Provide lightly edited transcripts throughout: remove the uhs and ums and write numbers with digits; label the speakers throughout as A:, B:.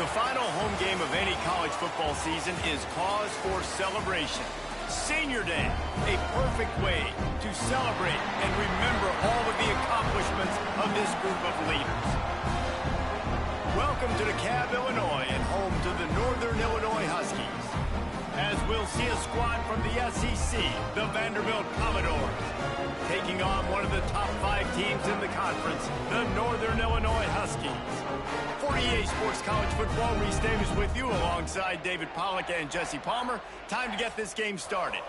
A: The final home game of any college football season is cause for celebration. Senior Day, a perfect way to celebrate and remember all of the accomplishments of this group of leaders. Welcome to DeKalb, Illinois, and home to the Northern Illinois Huskies. As we'll see a squad from the SEC, the Vanderbilt Commodores, taking on one of the top 5 teams in the conference, the Northern Illinois Huskies. 48 Sports College Football, Reese Davis with you alongside David Pollack and Jesse Palmer. Time to get this game started.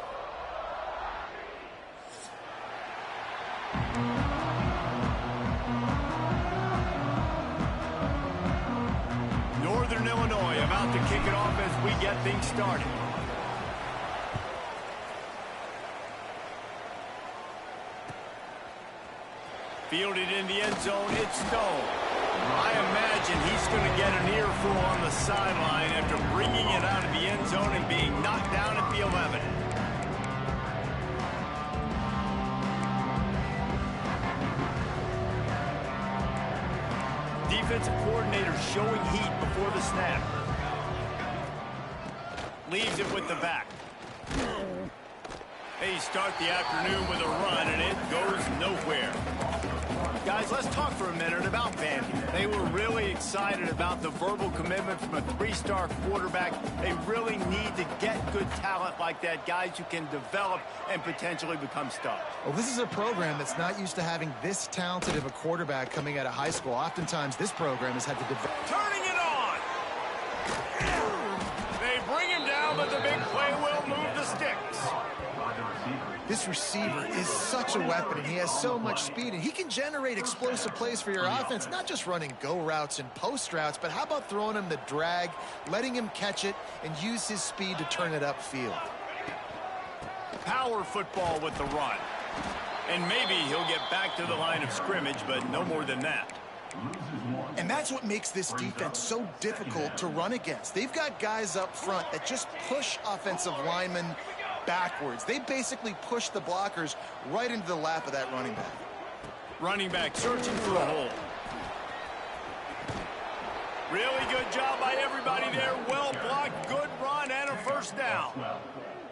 A: Northern Illinois about to kick it off as we get things started. Fielded in the end zone, it's Stone. I imagine he's going to get an earful on the sideline after bringing it out of the end zone and being knocked down at the 11. Defensive coordinator showing heat before the snap. Leaves it with the back. They start the afternoon with a run, and it goes nowhere. Guys, let's talk for a minute about Vandy. They were really excited about the verbal commitment from a 3-star quarterback. They really need to get good talent like that, guys who can develop and potentially become stars.
B: Well, this is a program that's not used to having this talented of a quarterback coming out of high school. Oftentimes, this program has had to develop.
A: Turning it on! They bring him down, but the big play will move the sticks.
B: This receiver is such a weapon, and he has so much speed, and he can generate explosive plays for your offense, not just running go routes and post routes, but how about throwing him the drag, letting him catch it, and use his speed to turn it upfield.
A: Power football with the run. And maybe he'll get back to the line of scrimmage, but no more than that.
B: And that's what makes this defense so difficult to run against. They've got guys up front that just push offensive linemen backwards. They basically push the blockers right into the lap of that running back.
A: Running back searching for a hole. Really good job by everybody there. Well blocked, good run, and a first down.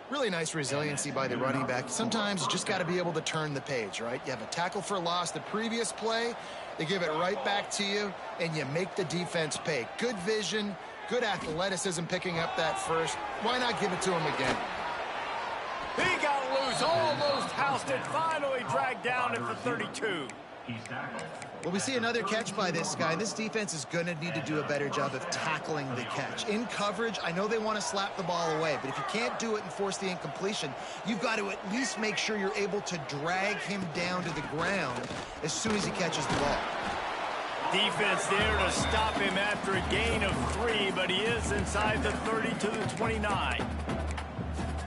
B: Really nice resiliency by the running back. Sometimes you just got to be able to turn the page, right? You have a tackle for loss the previous play, they give it right back to you, and you make the defense pay. Good vision, good athleticism picking up that first. Why not give it to him again?
A: He got loose, almost housed it, finally dragged down at the 32.
B: Well, we see another catch by this guy. This defense is going to need to do a better job of tackling the catch. In coverage, I know they want to slap the ball away, but if you can't do it and force the incompletion, you've got to at least make sure you're able to drag him down to the ground as soon as he catches the ball.
A: Defense there to stop him after a gain of 3, but he is inside the 30 to the 29.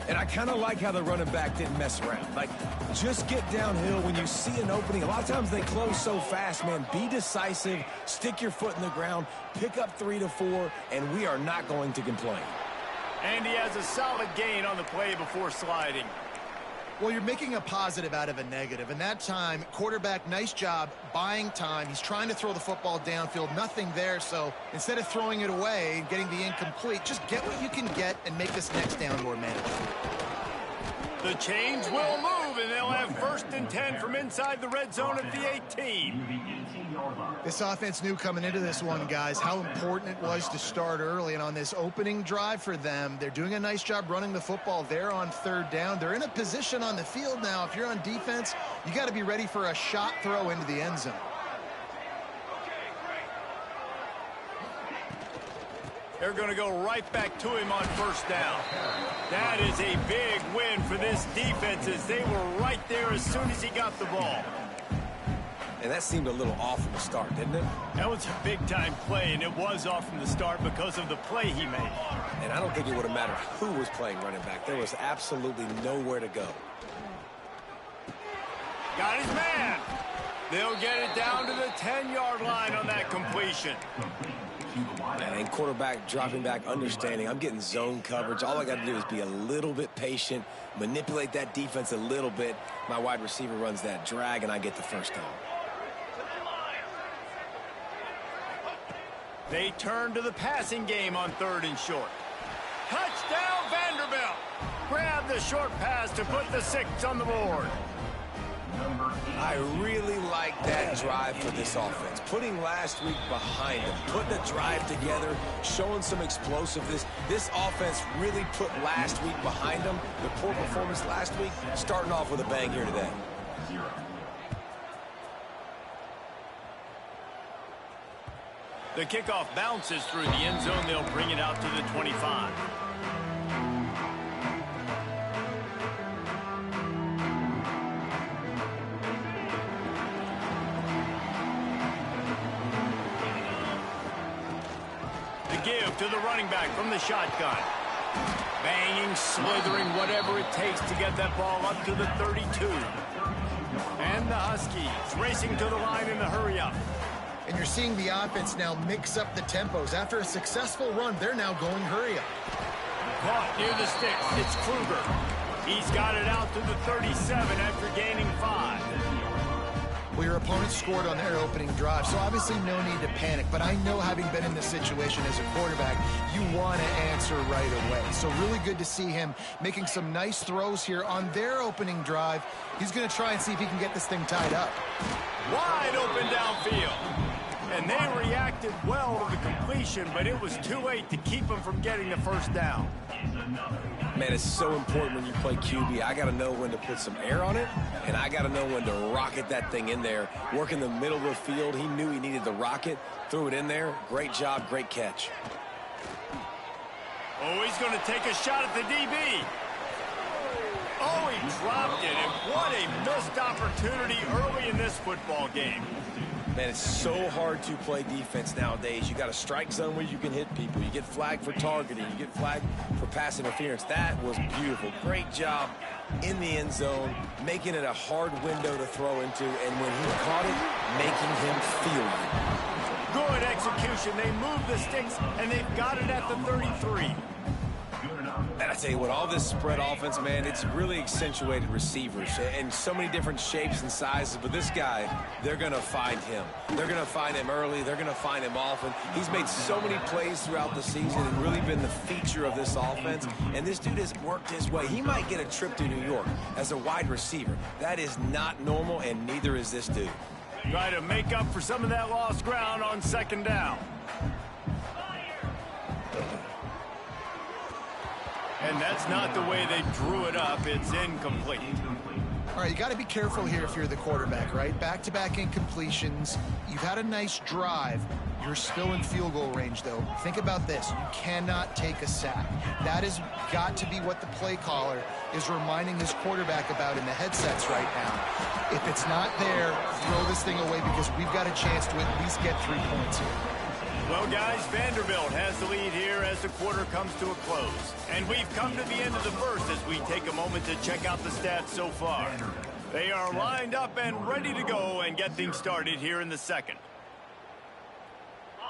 C: And I kind of like how the running back didn't mess around. Like, just get downhill when you see an opening. A lot of times they close so fast, man. Be decisive, stick your foot in the ground, pick up 3 to 4, and we are not going to complain.
A: And he has a solid gain on the play before sliding.
B: Well, you're making a positive out of a negative. And that time, quarterback, nice job buying time. He's trying to throw the football downfield. Nothing there. So instead of throwing it away and getting the incomplete, just get what you can get and make this next down more manageable.
A: The chains will move, and they'll have 1st and 10 from inside the red zone at the 18.
B: This offense knew coming into this one, guys, how important it was to start early. And on this opening drive for them, they're doing a nice job running the football there on 3rd down. They're in a position on the field now. If you're on defense, you got to be ready for a shot throw into the end zone.
A: They're going to go right back to him on 1st down. That is a big win for this defense as they were right there as soon as he got the ball.
C: And that seemed a little off from the start, didn't it?
A: That was a big-time play, and it was off from the start because of the play he made.
C: And I don't think it would have mattered who was playing running back. There was absolutely nowhere to go.
A: Got his man. They'll get it down to the 10-yard line on that completion.
C: And quarterback dropping back, understanding I'm getting zone coverage. All I got to do is be a little bit patient, manipulate that defense a little bit. My wide receiver runs that drag, and I get the 1st down.
A: They turn to the passing game on 3rd and short. Touchdown, Vanderbilt. Grab the short pass to put the 6 on the board.
C: I really like that drive for this offense. Putting last week behind them, putting a drive together, showing some explosiveness. This offense really put last week behind them. The poor performance last week, starting off with a bang here today.
A: The kickoff bounces through the end zone. They'll bring it out to the 25. Give to the running back from the shotgun. Banging, slithering, whatever it takes to get that ball up to the 32. And the Huskies racing to the line in the hurry-up.
B: And you're seeing the offense now mix up the tempos. After a successful run, they're now going hurry-up.
A: Caught near the sticks. It's Kruger. He's got it out to the 37 after gaining 5.
B: Well, your opponent scored on their opening drive, so obviously no need to panic. But I know, having been in this situation as a quarterback, you want to answer right away. So really good to see him making some nice throws here on their opening drive. He's going to try and see if he can get this thing tied up.
A: Wide open downfield. And they reacted well to the completion, but it was too late to keep him from getting the 1st down.
C: Man, it's so important when you play QB. I got to know when to put some air on it, and I got to know when to rocket that thing in there. Work in the middle of the field. He knew he needed the rocket, threw it in there. Great job, great catch.
A: Oh, he's going to take a shot at the DB. Oh, he dropped it, and what a missed opportunity early in this football game.
C: Man, it's so hard to play defense nowadays. You got a strike zone where you can hit people. You get flagged for targeting. You get flagged for pass interference. That was beautiful. Great job in the end zone, making it a hard window to throw into, and when he caught it, making him feel it.
A: Good execution. They move the sticks, and they've got it at the 33.
C: And I tell you what, all this spread offense, man, it's really accentuated receivers in so many different shapes and sizes. But this guy, they're going to find him. They're going to find him early. They're going to find him often. He's made so many plays throughout the season and really been the feature of this offense. And this dude has worked his way. He might get a trip to New York as a wide receiver. That is not normal, and neither is this dude.
A: Try to make up for some of that lost ground on 2nd down. And that's not the way they drew it up. It's incomplete.
B: All right, you got to be careful here if you're the quarterback, right? Back-to-back incompletions. You've had a nice drive. You're still in field goal range, though. Think about this. You cannot take a sack. That has got to be what the play caller is reminding his quarterback about in the headsets right now. If it's not there, throw this thing away because we've got a chance to at least get 3 points here.
A: Well, guys, Vanderbilt has the lead here as the quarter comes to a close. And we've come to the end of the first as we take a moment to check out the stats so far. They are lined up and ready to go and get things started here in the second.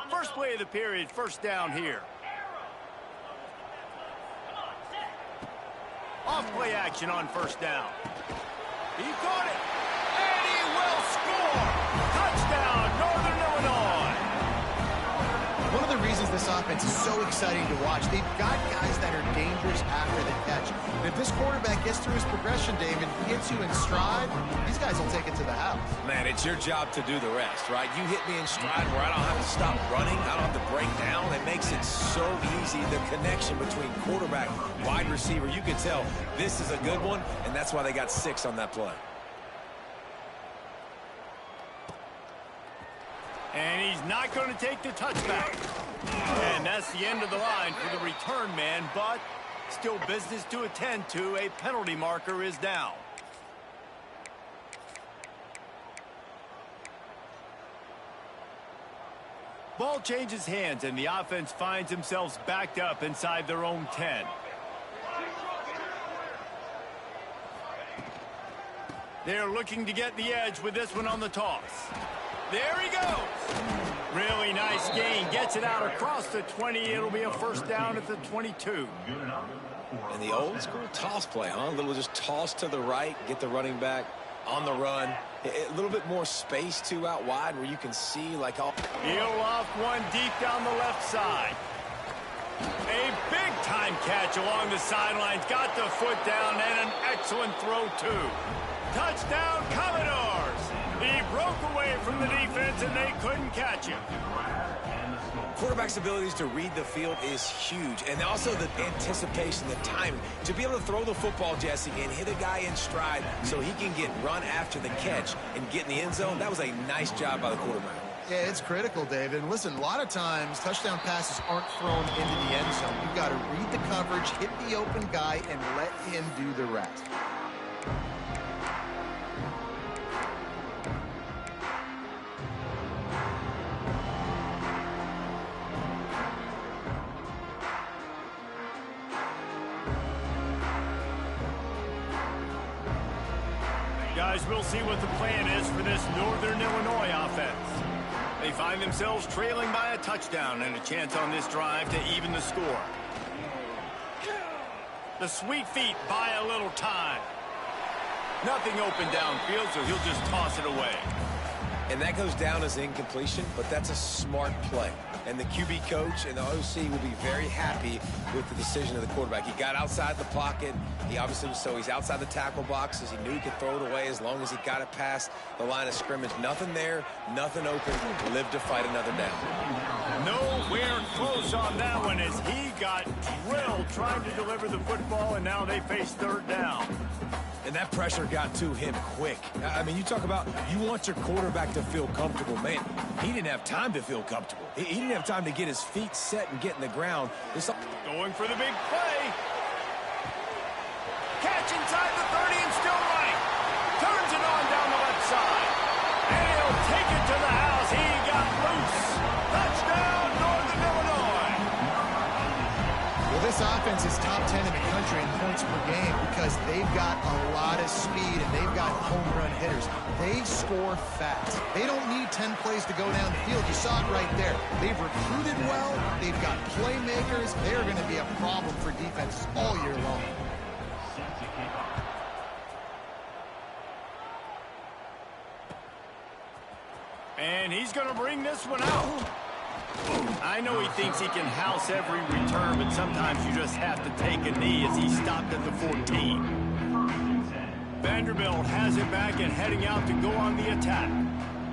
A: First play of the period, 1st down here. Off play action on first down. He caught it, and he will score. Touchdown, Northern Illinois.
B: One of the reasons this offense is so exciting to watch, they've got guys that are dangerous after the catch. And if this quarterback gets through his progression, David, gets you in stride, these guys will take it to the house.
C: Man, it's your job to do the rest, right? You hit me in stride where I don't have to stop running. I don't have to break down. It makes it so easy. The connection between quarterback, wide receiver, you can tell this is a good one, and that's why they got 6 on that play.
A: And he's not going to take the touchback. And that's the end of the line for the return man, but still business to attend to. A penalty marker is down. Ball changes hands, and the offense finds themselves backed up inside their own 10. They're looking to get the edge with this one on the toss. There he goes. Really nice gain. Gets it out across the 20. It'll be a first down at the 22.
C: And the old school toss play, huh? A little just toss to the right, get the running back on the run. A little bit more space, too, out wide where you can see like all.
A: He'll off one deep down the left side. A big-time catch along the sidelines. Got the foot down and an excellent throw, too. Touchdown, Commodores. He broke away from the defense, and they couldn't catch him.
C: Quarterback's abilities to read the field is huge, and also the anticipation, the timing. To be able to throw the football, Jesse, and hit a guy in stride so he can get run after the catch and get in the end zone, that was a nice job by the quarterback.
B: Yeah, it's critical, David. And listen, a lot of times touchdown passes aren't thrown into the end zone. You've got to read the coverage, hit the open guy, and let him do the rest.
A: Guys, we'll see what the plan is for this Northern Illinois offense. They find themselves trailing by a touchdown and a chance on this drive to even the score. The sweet feet buy a little time. Nothing open downfield, so he'll just toss it away.
C: And that goes down as incompletion, but that's a smart play. And the QB coach and the OC will be very happy with the decision of the quarterback. He got outside the pocket. He obviously was he's outside the tackle boxes. He knew he could throw it away as long as he got it past the line of scrimmage. Nothing there, nothing open. Live to fight another down.
A: Nowhere close on that one as he got drilled trying to deliver the football, and now they face third down.
C: And that pressure got to him quick. I mean, you talk about you want your quarterback to feel comfortable. Man, he didn't have time to feel comfortable. He didn't have time to get his feet set and get in the ground.
A: Going for the big play. Catch inside the 30 and still running. Turns it on down the left side. And he'll take it to the house. He got loose. Touchdown, Northern Illinois.
B: Well, this offense is top 10 in the country in points per game because they've got a lot of speed and they've got home run hitters. They score fast. They don't need 10 plays to go down the field. You saw it right there. They've recruited well. They've got playmakers. They're going to be a problem for defenses all year long.
A: And he's going to bring this one out. I know he thinks he can house every return, but sometimes you just have to take a knee as he stopped at the 14. Vanderbilt has it back and heading out to go on the attack.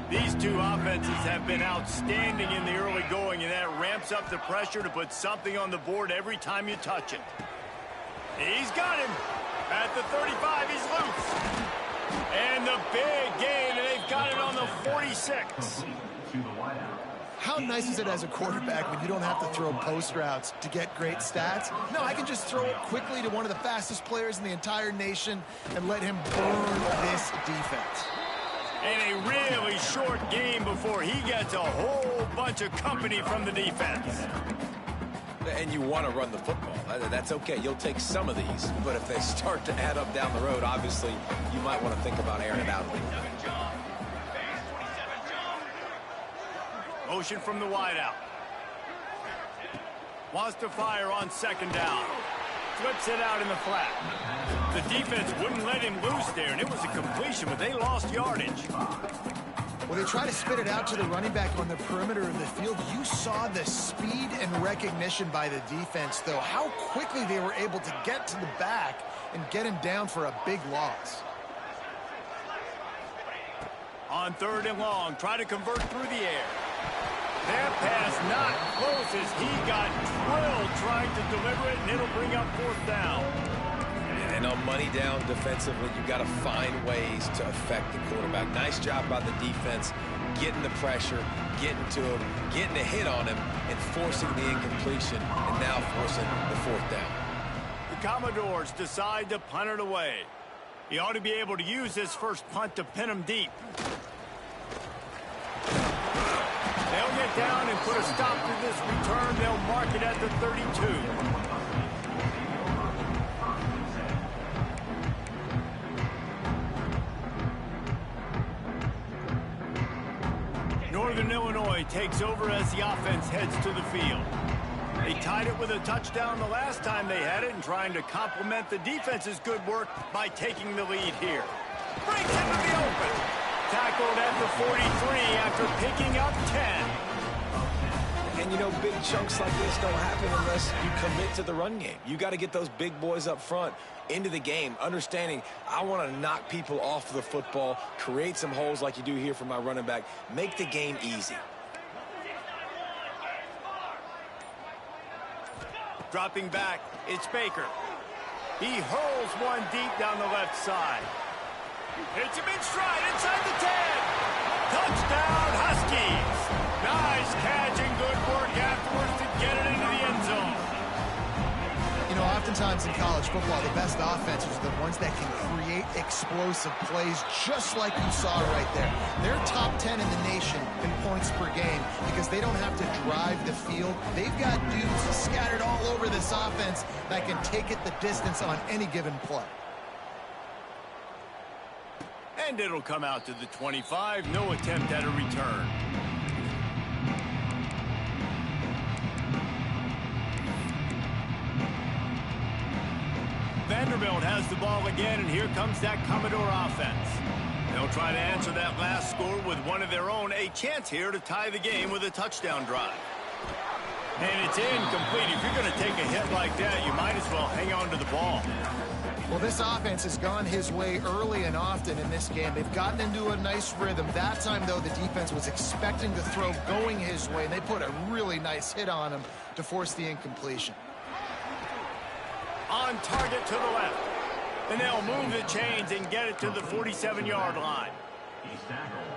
A: These two offenses have been outstanding in the early going, and that ramps up the pressure to put something on the board every time you touch it. He's got him. At the 35, he's loose. And the big gain, and they've got it on the 46.
B: How nice is it as a quarterback when you don't have to throw post routes to get great stats? No, I can just throw it quickly to one of the fastest players in the entire nation and let him burn this defense.
A: And a really short game before he gets a whole bunch of company from the defense.
C: And you want to run the football. That's okay. You'll take some of these. But if they start to add up down the road, obviously, you might want to think about airing it out a little bit.
A: Motion from the wideout. Wants to fire on second down. flips it out in the flat. The defense wouldn't let him loose there, and it was a completion, but they lost yardage.
B: Well, they try to spit it out to the running back on the perimeter of the field. You saw the speed and recognition by the defense, though. How quickly they were able to get to the back and get him down for a big loss.
A: On 3rd and long, try to convert through the air. That pass not close as he got drilled trying to deliver it, and it'll bring up 4th down.
C: And on money down defensively, you've got to find ways to affect the quarterback. Nice job by the defense, getting the pressure, getting to him, getting a hit on him, and forcing the incompletion, and now forcing the 4th down.
A: The Commodores decide to punt it away. He ought to be able to use this first punt to pin him deep. They'll get down and put a stop to this return. They'll mark it at the 32. Northern Illinois takes over as the offense heads to the field. They tied it with a touchdown the last time they had it and trying to complement the defense's good work by taking the lead here. Brings him to the open. Tackled at the 43 after picking up 10.
C: And, you know, big chunks like this don't happen unless you commit to the run game. You got to get those big boys up front into the game, understanding I want to knock people off the football, create some holes like you do here for my running back, make the game easy.
A: Dropping back, it's Baker. He hurls one deep down the left side. Hits him in stride inside the 10. Touchdown, Huskies. Nice catch and good work afterwards to get it into the end zone.
B: You know, oftentimes in college football, the best offenses are the ones that can create explosive plays, just like you saw right there. They're top 10 in the nation in points per game because they don't have to drive the field. They've got dudes scattered all over this offense that can take it the distance on any given play.
A: And it'll come out to the 25. No attempt at a return. Vanderbilt has the ball again, and here comes that Commodore offense. They'll try to answer that last score with one of their own. A chance here to tie the game with a touchdown drive. And it's incomplete. If you're going to take a hit like that, you might as well hang on to the ball.
B: Well, this offense has gone his way early and often in this game. They've gotten into a nice rhythm. That time, though, the defense was expecting the throw going his way, and they put a really nice hit on him to force the incompletion.
A: On target to the left. And they'll move the chains and get it to the 47-yard line.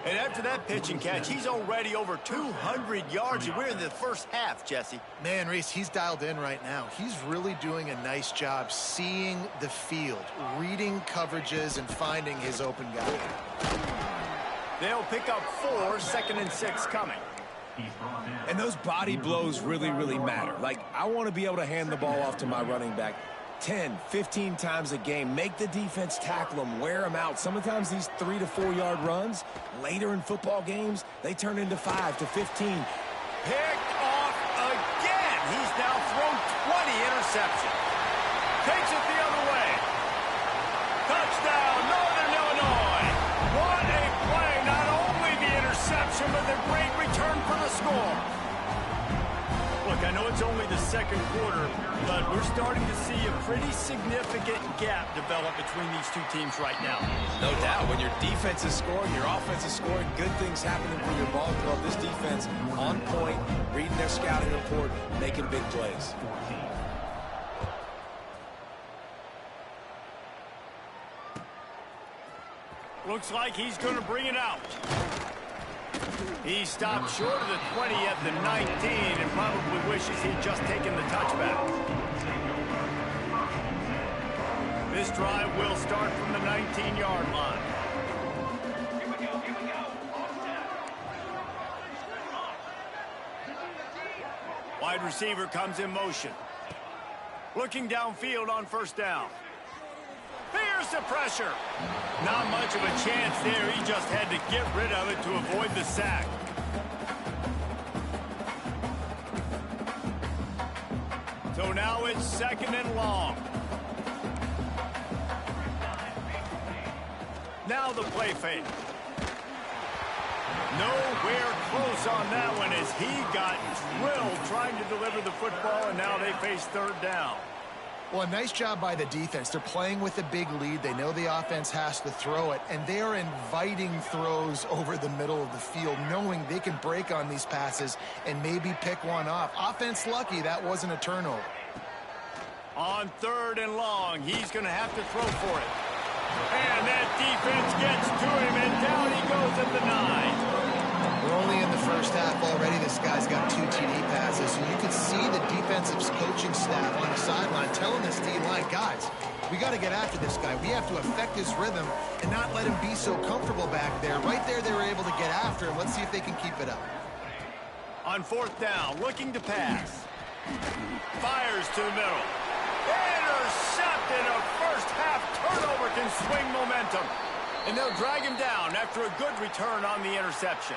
A: And after that pitch and catch, he's already over 200 yards. And we're in the first half, Jesse.
B: Man, Reese, he's dialed in right now. He's really doing a nice job seeing the field, reading coverages, and finding his open guy.
A: They'll pick up 4, 2nd and 6 coming.
C: And those body blows really, really matter. Like, I want to be able to hand the ball off to my running back 10, 15 times a game. Make the defense tackle them, wear them out. Sometimes these 3 to 4 yard runs, later in football games, they turn into 5 to 15.
A: Picked off again. He's now thrown 20 interceptions. Takes it the other way. Touchdown, Northern Illinois. What a play. Not only the interception, but the great return for the score. Look, I know it's only the second quarter, but we're starting to see a pretty significant gap develop between these two teams right now.
C: No doubt. When your defense is scoring, your offense is scoring, good things happening for your ball club. This defense on point, reading their scouting report, making big plays.
A: Looks like he's going to bring it out. He stopped short of the 20 at the 19 and probably wishes he'd just taken the touchback. This drive will start from the 19-yard line. Wide receiver comes in motion. Looking downfield on first down. Fears the pressure. Not much of a chance there. He just had to get rid of it to avoid the sack. So now it's 2nd and long. Now the play fake. Nowhere close on that one as he got drilled trying to deliver the football, and now they face third down.
B: Well, a nice job by the defense. They're playing with a big lead. They know the offense has to throw it, and they are inviting throws over the middle of the field, knowing they can break on these passes and maybe pick one off. Offense lucky that wasn't a turnover.
A: On third and long, he's going to have to throw for it. And that defense gets to him, and down he goes at the 9.
B: We're only in the first half already. This guy's got 2 TD passes. So you can see the defensive coaching staff on the sideline telling this D-line, guys, we got to get after this guy. We have to affect his rhythm and not let him be so comfortable back there. Right there, they were able to get after him. Let's see if they can keep it up.
A: On fourth down, looking to pass. Fires to the middle. Intercepted. A first half turnover can swing momentum. And they'll drag him down after a good return on the interception.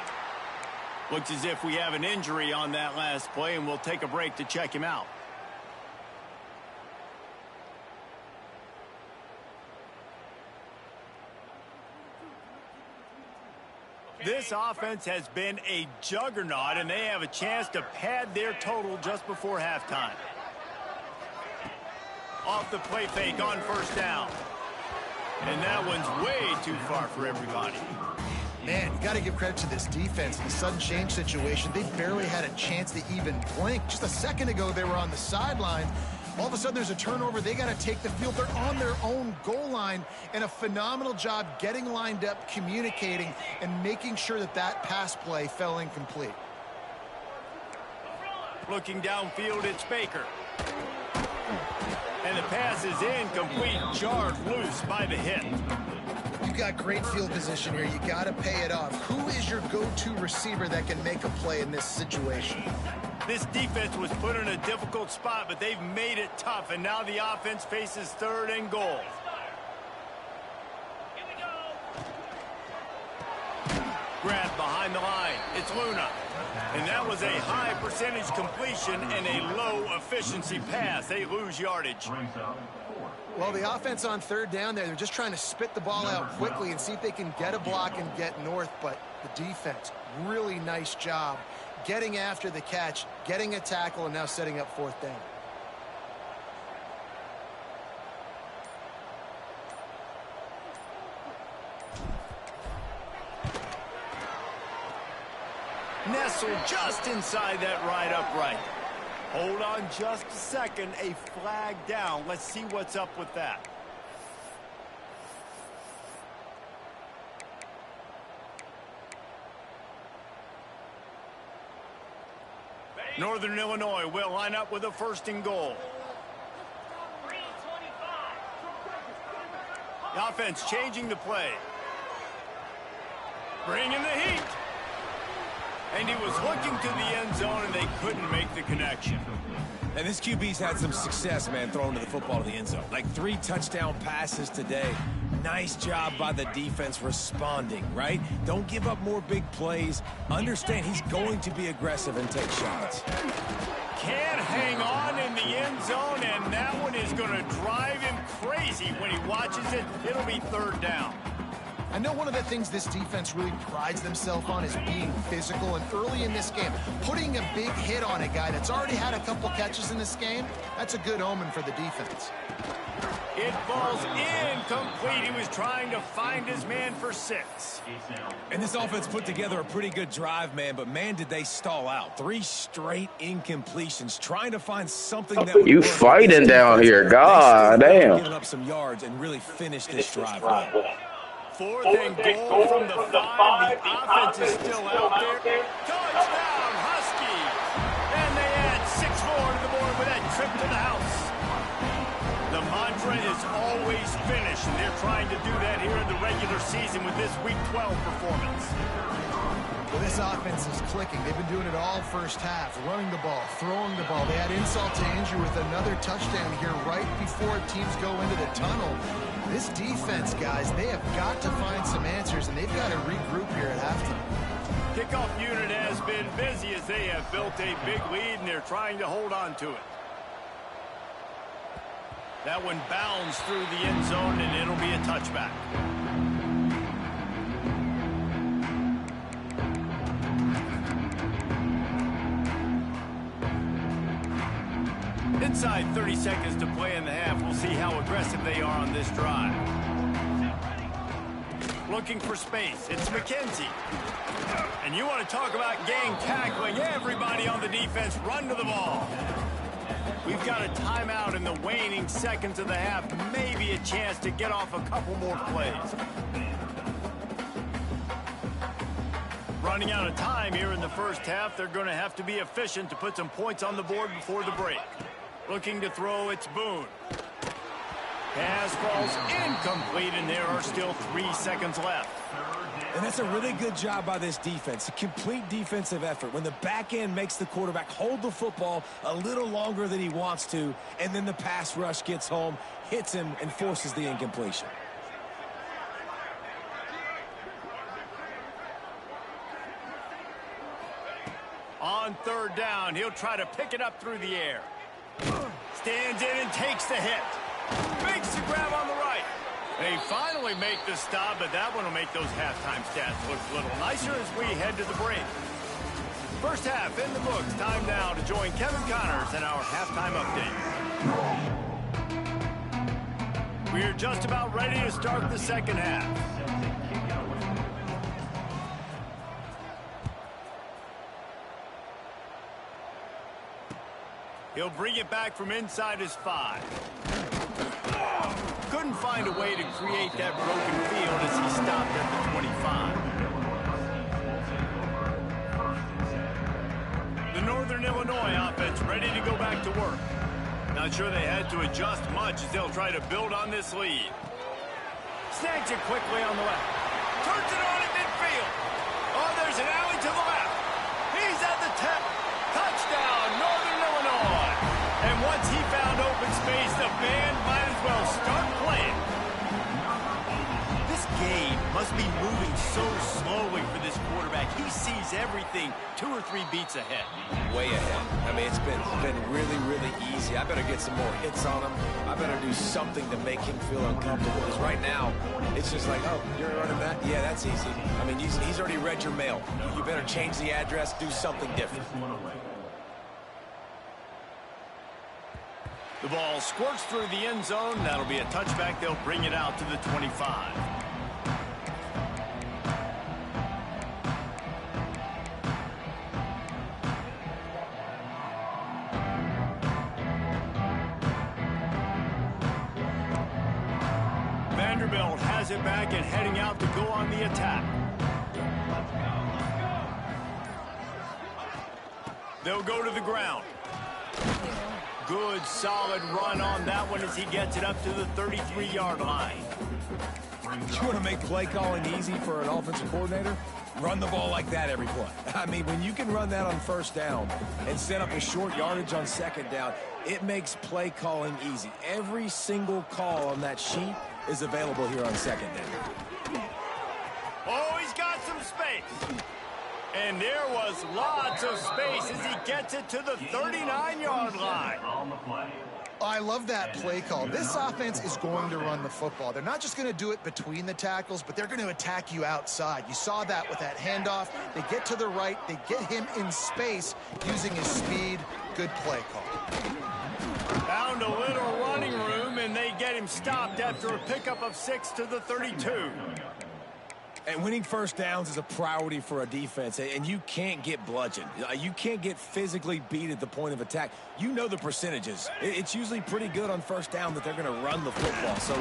A: Looks as if we have an injury on that last play, and we'll take a break to check him out. This offense has been a juggernaut, and they have a chance to pad their total just before halftime. Off the play fake on first down. And that one's way too far for everybody.
B: Man, you got to give credit to this defense. In the sudden change situation, they barely had a chance to even blink. Just a second ago, they were on the sideline. All of a sudden, there's a turnover. They got to take the field. They're on their own goal line, and a phenomenal job getting lined up, communicating, and making sure that that pass play fell incomplete.
A: Looking downfield, it's Baker. And the pass is incomplete, jarred loose by the hit.
B: You've got great field position here. You got to pay it off. Who is your go-to receiver that can make a play in this situation?
A: This defense was put in a difficult spot, but they've made it tough, and now the offense faces third and goal. Grab behind the line. It's Luna. And that was a high percentage completion and a low efficiency pass. They lose yardage.
B: Well, the offense on third down there, they're just trying to spit the ball out quickly and see if they can get a block and get north. But the defense, really nice job getting after the catch, getting a tackle, and now setting up fourth down.
A: Nestled just inside that right upright. Hold on just a second. A flag down. Let's see what's up with that. Northern Illinois will line up with a first and goal. The offense changing the play. Bringing the heat. And he was looking to the end zone, and they couldn't make the connection.
C: And this QB's had some success, man, throwing to the football to the end zone. Like 3 touchdown passes today. Nice job by the defense responding, right? Don't give up more big plays. Understand he's going to be aggressive and take shots.
A: Can't hang on in the end zone, and that one is going to drive him crazy when he watches it. It'll be third down.
B: I know one of the things this defense really prides themselves on is being physical, and early in this game, putting a big hit on a guy that's already had a couple catches in this game, that's a good omen for the defense.
A: It falls incomplete. He was trying to find his man for 6.
C: And this offense put together a pretty good drive, man, but man, did they stall out. 3 straight incompletions, trying to find something that would
D: you
C: work.
D: fighting down here, god damn.
C: Giving up some yards and really finish this drive well.
A: Fourth and goal from the 5. The offense is still out there. Touchdown, Huskies! And they add 6 more to the board with that trip to the house. The mantra is always finish, and they're trying to do that here in the regular season with this Week 12 performance.
B: Well, this offense is clicking. They've been doing it all first half, running the ball, throwing the ball. They had insult to injury with another touchdown here right before teams go into the tunnel. This defense, guys, they have got to find some answers, and they've got to regroup here at halftime.
A: Kickoff unit has been busy as they have built a big lead, and they're trying to hold on to it. That one bounds through the end zone, and it'll be a touchback. Inside 30 seconds to play in the half. We'll see how aggressive they are on this drive. Looking for space. It's McKenzie. And you want to talk about gang tackling. Everybody on the defense run to the ball. We've got a timeout in the waning seconds of the half. Maybe a chance to get off a couple more plays. Running out of time here in the first half. They're going to have to be efficient to put some points on the board before the break. Looking to throw, it's Boone. Pass falls incomplete, and there are still 3 seconds left.
C: And that's a really good job by this defense. A complete defensive effort. When the back end makes the quarterback hold the football a little longer than he wants to, and then the pass rush gets home, hits him, and forces the incompletion.
A: On third down, he'll try to pick it up through the air. Stands in and takes the hit. Makes the grab on the right. They finally make the stop, but that one will make those halftime stats look a little nicer as we head to the break. First half in the books. Time now to join Kevin Connors in our halftime update. We're just about ready to start the second half. He'll bring it back from inside his 5. Couldn't find a way to create that broken field as he stopped at the 25. The Northern Illinois offense ready to go back to work. Not sure they had to adjust much as they'll try to build on this lead. Snacks it quickly on the left. Turns it on at midfield. Oh, there's an alley to the left. He's at the 10. Touchdown, Northern Illinois. And once he found open space, the band might as well start playing. This game must be moving so slowly for this quarterback. He sees everything 2 or 3 beats ahead.
C: Way ahead. I mean, it's been really, really easy. I better get some more hits on him. I better do something to make him feel uncomfortable. Because right now, it's just like, oh, you're running that? Yeah, that's easy. I mean, he's already read your mail. You better change the address, do something different.
A: The ball squirts through the end zone. That'll be a touchback. They'll bring it out to the 25. Vanderbilt has it back and heading out to go on the attack. They'll go to the ground. Good, solid run on that one as he gets it up to the 33-yard line.
C: You want to make play calling easy for an offensive coordinator? Run the ball like that every play. I mean, when you can run that on first down and set up a short yardage on second down, it makes play calling easy. Every single call on that sheet is available here on second down.
A: Oh, he's got some space. And there was lots of space as he gets it to the 39-yard line.
B: I love that play call. This offense is going to run the football. They're not just going to do it between the tackles, but they're going to attack you outside. You saw that with that handoff. They get to the right. They get him in space using his speed. Good play call.
A: Found a little running room, and they get him stopped after a pickup of 6 to the 32.
C: And winning first downs is a priority for a defense, and you can't get bludgeoned. You can't get physically beat at the point of attack. You know the percentages. It's usually pretty good on first down that they're going to run the football. So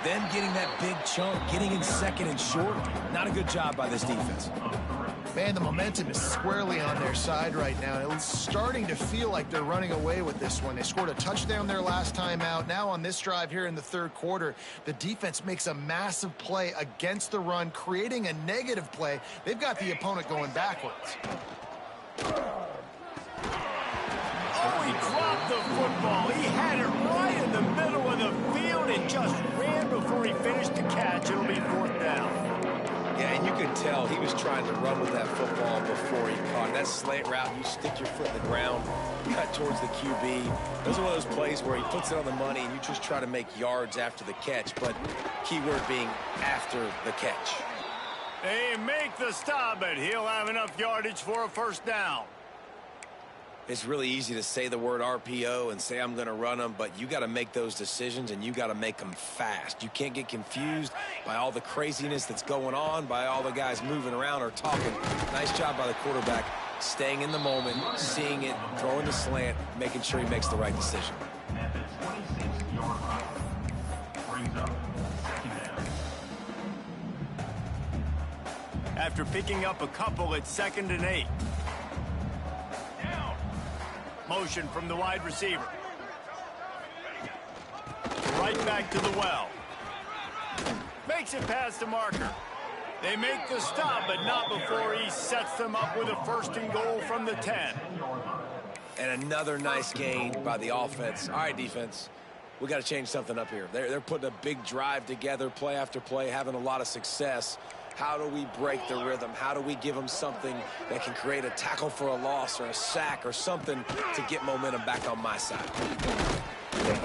C: them getting that big chunk, getting in second and short, not a good job by this defense.
B: Man, the momentum is squarely on their side right now. It's starting to feel like they're running away with this one. They scored a touchdown their last time out. Now on this drive here in the third quarter, the defense makes a massive play against the run, creating a negative play. They've got the opponent going backwards.
A: Oh, he dropped the football. He had it right in the middle of the field and just ran before he finished the catch. It'll be 4th down.
C: Yeah, and you could tell he was trying to run with that football before he caught it. That slant route, you stick your foot in the ground, cut towards the QB. Those are one of those plays where he puts it on the money and you just try to make yards after the catch, but keyword being after the catch.
A: They make the stop, but he'll have enough yardage for a 1st down.
C: It's really easy to say the word RPO and say I'm going to run them, but you got to make those decisions, and you got to make them fast. You can't get confused by all the craziness that's going on, by all the guys moving around or talking. Nice job by the quarterback, staying in the moment, seeing it, throwing the slant, making sure he makes the right decision.
A: After picking up a couple, it's 2nd and 8. Motion from the wide receiver. Right back to the well. Makes it past the marker. They make the stop, but not before he sets them up with a 1st and goal from the 10.
C: And another nice gain by the offense. All right, defense, we got to change something up here. They're putting a big drive together, play after play, having a lot of success. How do we break the rhythm? How do we give them something that can create a tackle for a loss or a sack or something to get momentum back on my side?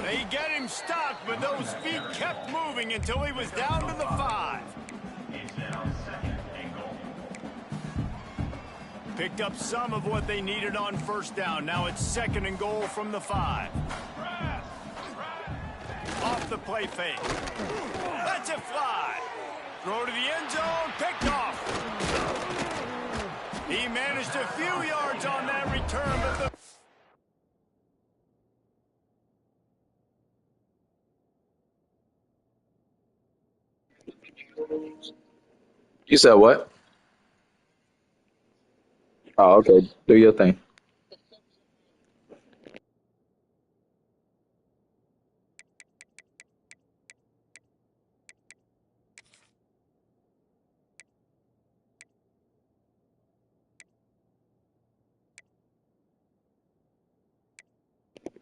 A: They get him stopped, but those feet kept moving until he was down to the 5. Picked up some of what they needed on 1st down. Now it's 2nd and goal from the 5. Off the play fake. Lets it fly. Throw to the end zone, picked off. He managed a few yards on that return, but
D: You said what? Oh, okay. Do your thing.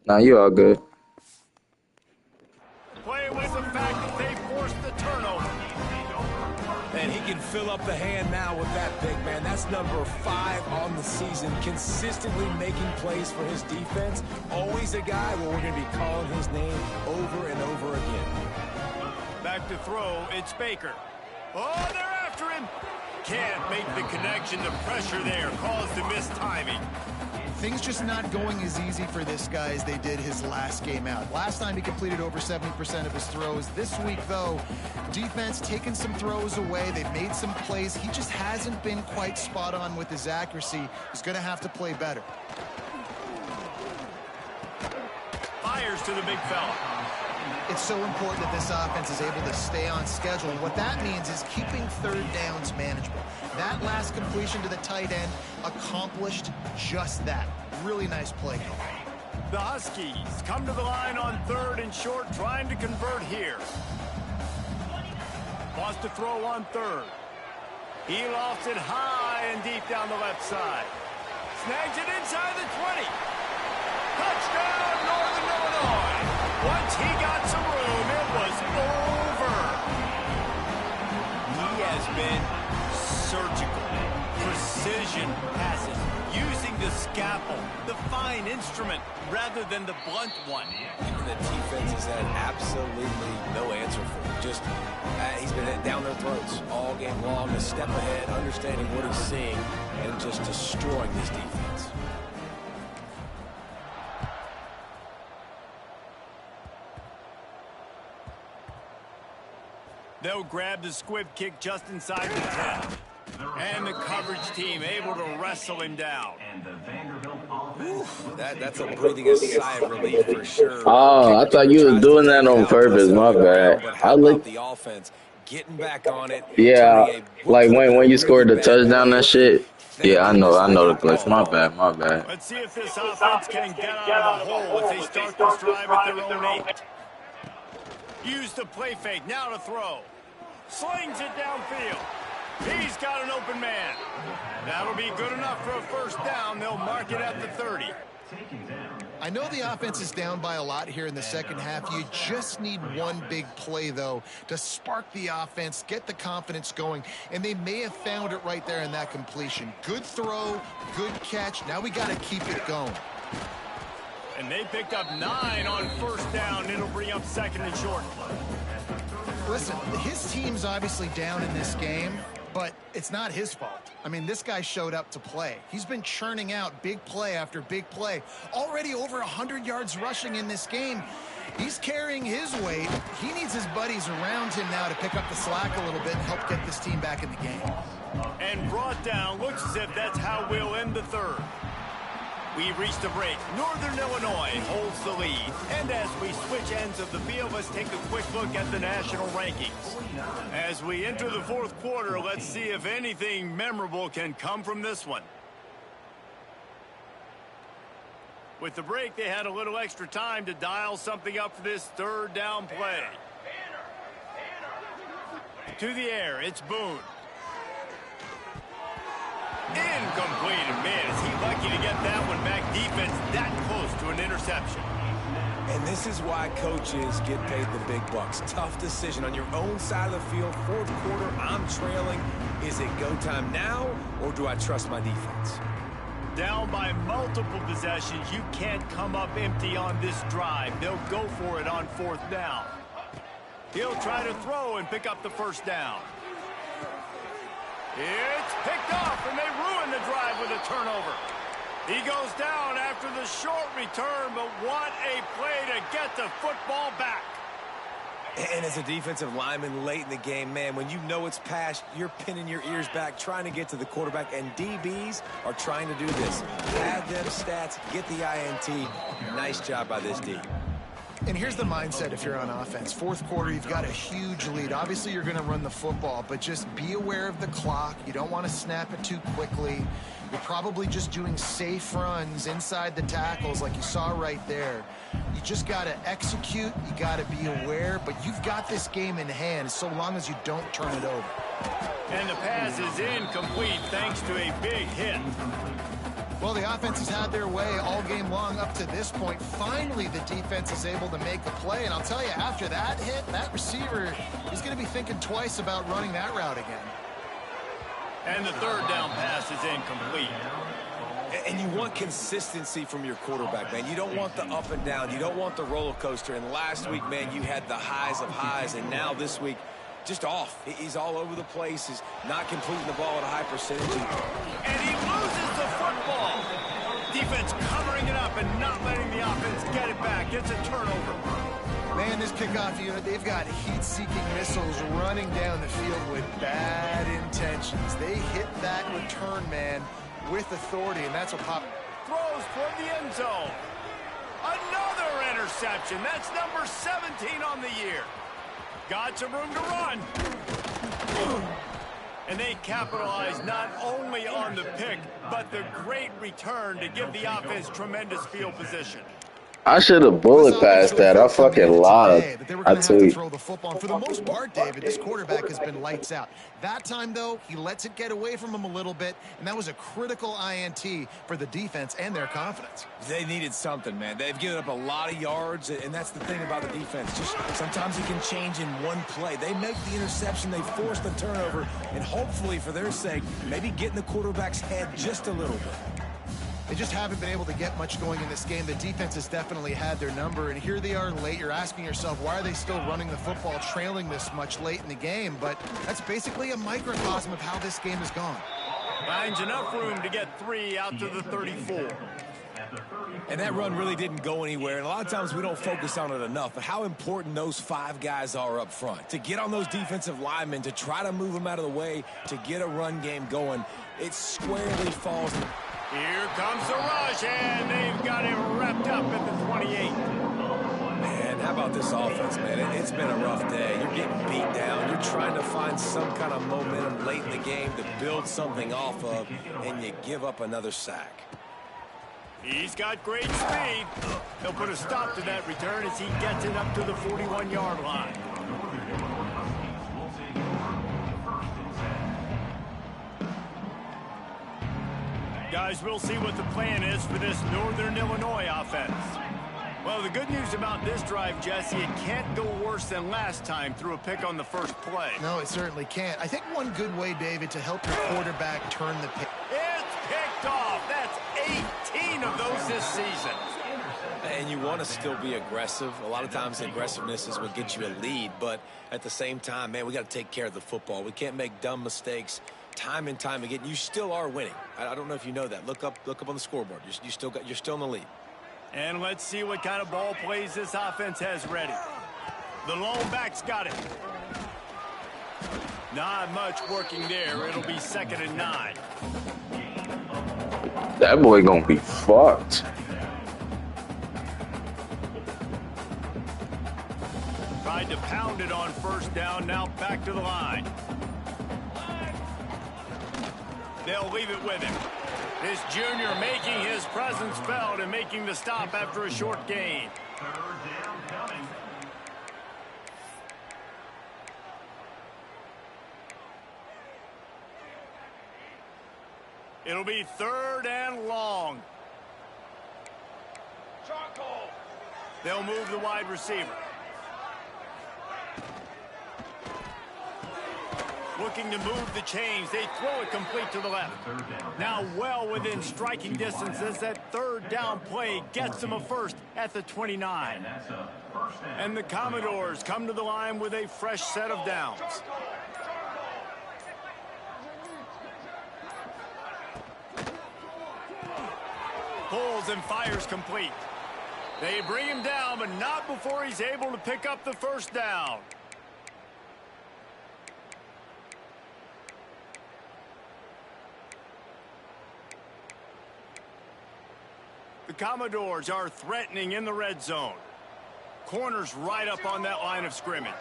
D: Nah, you all good.
A: play with the fact that they forced the turnover.
C: And he can fill up the hand now with that big man. That's number 5 on the season, consistently making plays for his defense. Always a guy where we're going to be calling his name over and over again.
A: Back to throw, it's Baker. Oh, they're after him. Can't make the connection. The pressure there caused the missed timing.
B: Things just not going as easy for this guy as they did his last game out. Last time he completed over 70% of his throws. This week, though, defense taking some throws away. They've made some plays. He just hasn't been quite spot on with his accuracy. He's going to have to play better.
A: Fires to the big fella.
B: It's so important that this offense is able to stay on schedule. And what that means is keeping third downs manageable. That last completion to the tight end accomplished just that. Really nice play call.
A: The Huskies come to the line on 3rd and short, trying to convert here. Wants to throw on 3rd. He lofts it high and deep down the left side. Snags it inside the 20. Touchdown, Northern Illinois. Once he got some room, it was over. He has been surgical. Precision passes, using the scalpel, the fine instrument, rather than the blunt one.
C: And the defense has had absolutely no answer for him. Just, he's been heading down their throats all game long, a step ahead, understanding what he's seeing, and just destroying this defense.
A: They'll grab the squib kick just inside the 10. And the coverage team able to wrestle him down.
C: That's a breathing sigh of relief for sure.
D: Oh, I thought you was doing that on purpose. My bad. I looked.
C: The offense getting back on it.
D: Yeah, like when you scored the touchdown, that shit. Yeah, I know the glitch. My bad.
A: Let's see if this offense can get out of the hole as they start this drive at their own 8. Use the play fake, now to throw. Slings it downfield. He's got an open man. That'll be good enough for a first down. They'll mark it at the 30.
B: I know the offense is down by a lot here in the second half. You just need one big play, though, to spark the offense, get the confidence going, and they may have found it right there in that completion. Good throw, good catch. Now we got to keep it going.
A: And they picked up 9 on first down. It'll bring up 2nd and short.
B: Listen, his team's obviously down in this game, but it's not his fault. I mean, this guy showed up to play. He's been churning out big play after big play. Already over 100 yards rushing in this game. He's carrying his weight. He needs his buddies around him now to pick up the slack a little bit and help get this team back in the game.
A: And brought down. Looks as if that's how we'll end the third. We've reached a break. Northern Illinois holds the lead. And as we switch ends of the field, let's take a quick look at the national rankings. As we enter the fourth quarter, let's see if anything memorable can come from this one. With the break, they had a little extra time to dial something up for this third down play. To the air, it's Boone. Incomplete. Man, is he lucky to get that one back. Defense that close to an interception.
C: And this is why coaches get paid the big bucks. Tough decision on your own side of the field. Fourth quarter, I'm trailing. Is it go time now, or do I trust my defense?
A: Down by multiple possessions, you can't come up empty on this drive. They'll go for it on fourth down. He'll try to throw and pick up the first down. It's picked off, and they ruin the drive with a turnover. He goes down after the short return, but what a play to get the football back.
C: And as a defensive lineman late in the game, man, when you know it's past, you're pinning your ears back, trying to get to the quarterback, and DBs are trying to do this. Have them stats, get the INT. Nice job by this D.
B: And here's the mindset if you're on offense. Fourth quarter, you've got a huge lead. Obviously, you're going to run the football, but just be aware of the clock. You don't want to snap it too quickly. You're probably just doing safe runs inside the tackles like you saw right there. You just got to execute. You got to be aware, but you've got this game in hand so long as you don't turn it over.
A: And the pass is incomplete thanks to a big hit.
B: Well, the offense has had their way all game long up to this point. Finally, the defense is able to make a play. And I'll tell you, after that hit, that receiver is going to be thinking twice about running that route again.
A: And the third down pass is incomplete.
C: And you want consistency from your quarterback, man. You don't want the up and down. You don't want the roller coaster. And last week, man, you had the highs of highs. And now this week, just off. He's all over the place. He's not completing the ball at a high percentage.
A: And he loses the football. Defense covering it up and not letting the offense get it back. It's a turnover.
B: Man, this kickoff unit, they've got heat-seeking missiles running down the field with bad intentions. They hit that return man with authority, and that's what Pop
A: throws toward the end zone. Another interception. That's number 17 on the year. Got some room to run. And they capitalize not only on the pick, but the great return to give the offense tremendous field position.
D: I should have bullet passed that. I fucking lied. I tweet.
B: Throw the football. For the most part, David, this quarterback has been lights out. That time, though, he lets it get away from him a little bit, and that was a critical INT for the defense and their confidence.
C: They needed something, man. They've given up a lot of yards, and that's the thing about the defense. Just sometimes it can change in one play. They make the interception, they force the turnover, and hopefully, for their sake, maybe get in the quarterback's head just a little bit.
B: They just haven't been able to get much going in this game. The defense has definitely had their number, and here they are late. You're asking yourself, why are they still running the football, trailing this much late in the game? But that's basically a microcosm of how this game has gone.
A: Finds enough room to get 3 out to the 34.
C: And that run really didn't go anywhere, and a lot of times we don't focus on it enough, but how important those 5 guys are up front. To get on those defensive linemen, to try to move them out of the way, to get a run game going, it squarely falls.
A: Here comes the rush, and they've got it wrapped up at the 28.
C: Man, how about this offense, man? It's been a rough day. You're getting beat down. You're trying to find some kind of momentum late in the game to build something off of, and you give up another sack.
A: He's got great speed. He'll put a stop to that return as he gets it up to the 41-yard line. Guys, we'll see what the plan is for this Northern Illinois offense. Well, the good news about this drive, Jesse, it can't go worse than last time through a pick on the first play.
B: No, it certainly can't. I think one good way, David, to help your quarterback turn the pick.
A: It's picked off. That's 18 of those this season.
C: And you want to still be aggressive. A lot of times aggressiveness is what gets you a lead, but at the same time, man, we got to take care of the football. We can't make dumb mistakes. time and time again. You still are winning. I don't know if you know that. Look up on the scoreboard. You're still in the lead.
A: And let's see what kind of ball plays this offense has ready. The lone back's got it. Not much working there. It'll be 2nd and 9.
D: That boy gonna be fucked.
A: Tried to pound it on 1st down. Now back to the line. They'll leave it with him. This junior making his presence felt and making the stop after a short gain. It'll be 3rd and long. They'll move the wide receiver. Looking to move the chains. They throw it complete to the left. Now well within striking distance as that 3rd down play gets them a first at the 29. And the Commodores come to the line with a fresh set of downs. Pulls and fires complete. They bring him down, but not before he's able to pick up the 1st down. The Commodores are threatening in the red zone. Corners right up on that line of scrimmage.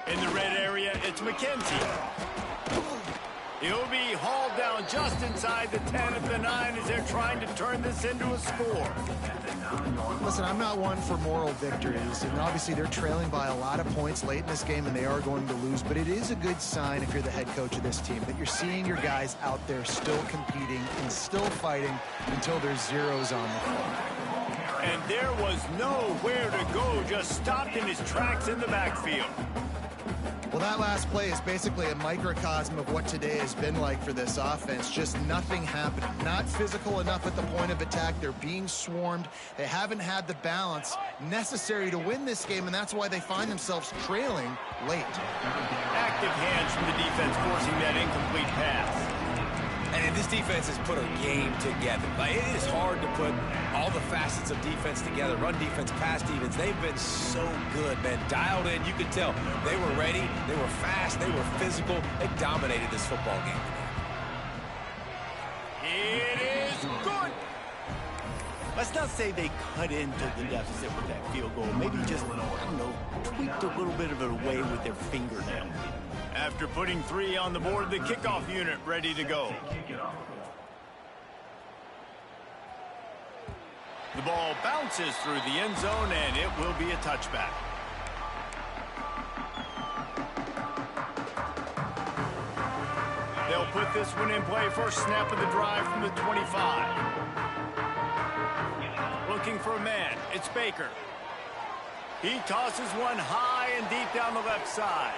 A: In the red area, it's McKenzie. He'll be hauled down just inside the 10 at the 9 as they're trying to turn this into a score.
B: Listen, I'm not one for moral victories, and obviously they're trailing by a lot of points late in this game, and they are going to lose, but it is a good sign if you're the head coach of this team that you're seeing your guys out there still competing and still fighting until there's zeros on the field.
A: And there was nowhere to go, just stopped in his tracks in the backfield.
B: Well, that last play is basically a microcosm of what today has been like for this offense. Just nothing happening. Not physical enough at the point of attack. They're being swarmed. They haven't had the balance necessary to win this game, and that's why they find themselves trailing late.
A: Active hands from the defense forcing that incomplete pass.
C: And this defense has put a game together. Like, it is hard to put all the facets of defense together. Run defense, pass defense. They've been so good, man. Dialed in. You could tell they were ready. They were fast. They were physical. They dominated this football game.
A: It is good. Let's not say they cut into the deficit with that field goal. Maybe just, I don't know, tweaked a little bit of it away with their fingernail. After putting 3 on the board, the kickoff unit ready to go. The ball bounces through the end zone, and it will be a touchback. They'll put this one in play. First snap of the drive from the 25. Looking for a man. It's Baker. He tosses one high and deep down the left side.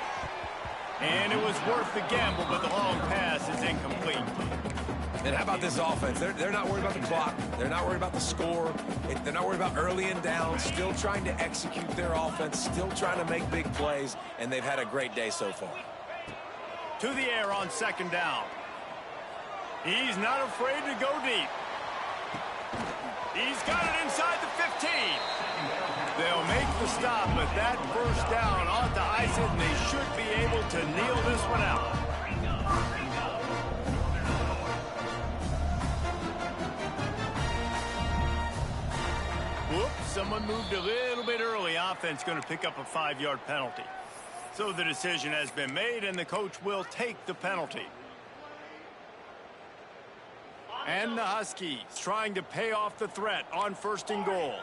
A: And it was worth the gamble, but the long pass is incomplete.
C: And how about this offense? They're not worried about the clock. They're not worried about the score. They're not worried about early and down. Still trying to execute their offense. Still trying to make big plays. And they've had a great day so far.
A: To the air on 2nd down. He's not afraid to go deep. He's got it inside the 15. They'll make the stop, but that 1st down ought to ice it, and they should be able to kneel this one out. Whoops, someone moved a little bit early. Offense going to pick up a 5-yard penalty. So the decision has been made, and the coach will take the penalty. And the Huskies trying to pay off the threat on 1st and goal.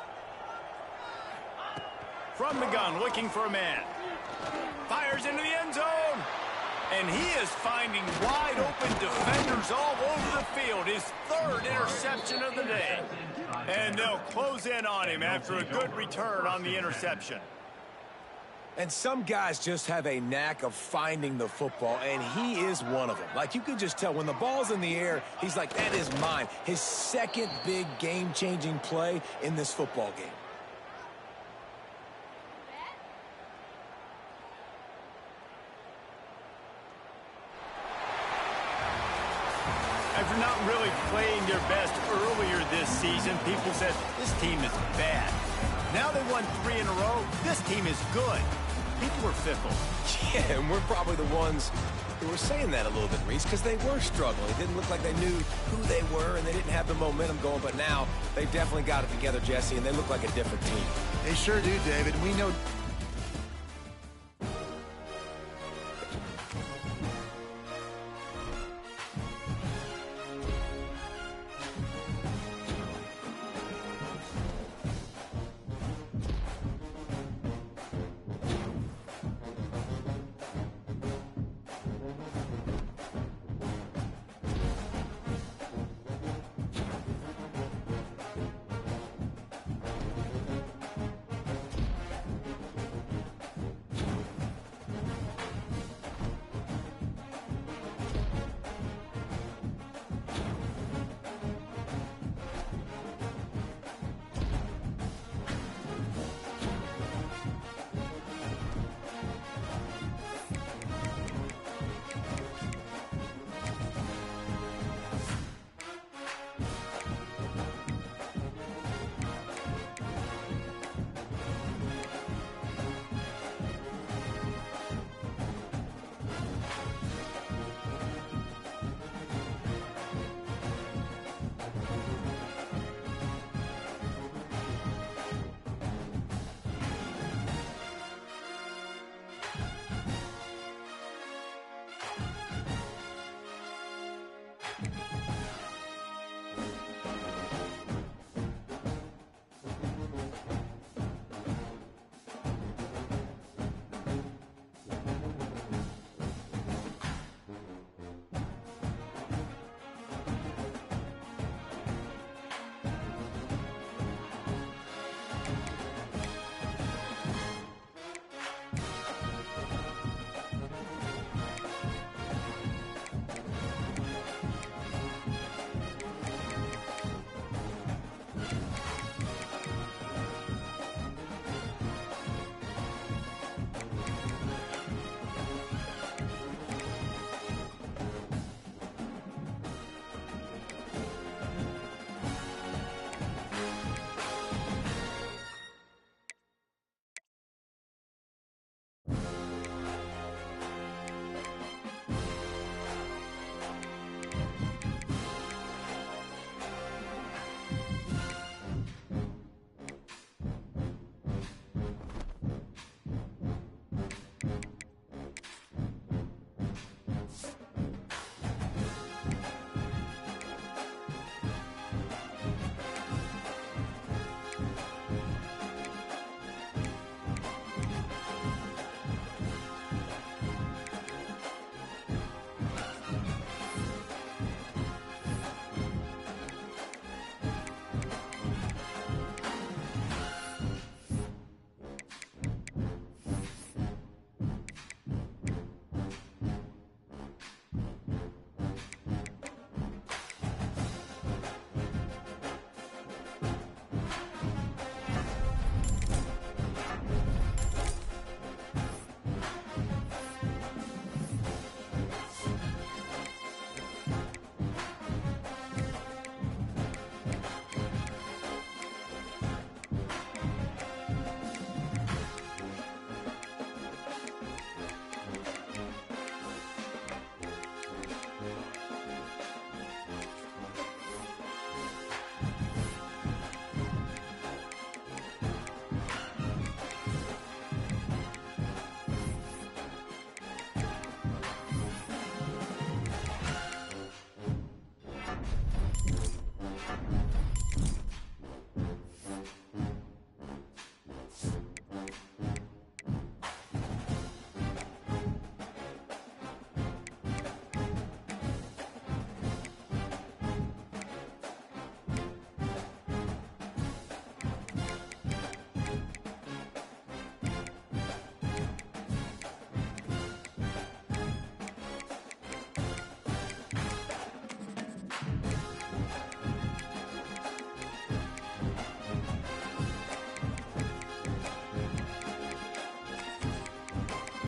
A: From the gun, looking for a man. Fires into the end zone. And he is finding wide open defenders all over the field. His 3rd interception of the day. And they'll close in on him after a good return on the interception.
C: And some guys just have a knack of finding the football, and he is one of them. Like, you can just tell when the ball's in the air, he's like, that is mine. His 2nd big game-changing play in this football game.
A: weren't really playing their best earlier this season, people said, this team is bad. Now they won 3 in a row. This team is good. People were fickle.
C: Yeah, and we're probably the ones who were saying that a little bit, Reese, because they were struggling. It didn't look like they knew who they were, and they didn't have the momentum going. But now they've definitely got it together, Jesse, and they look like a different team.
B: They sure do, David. We know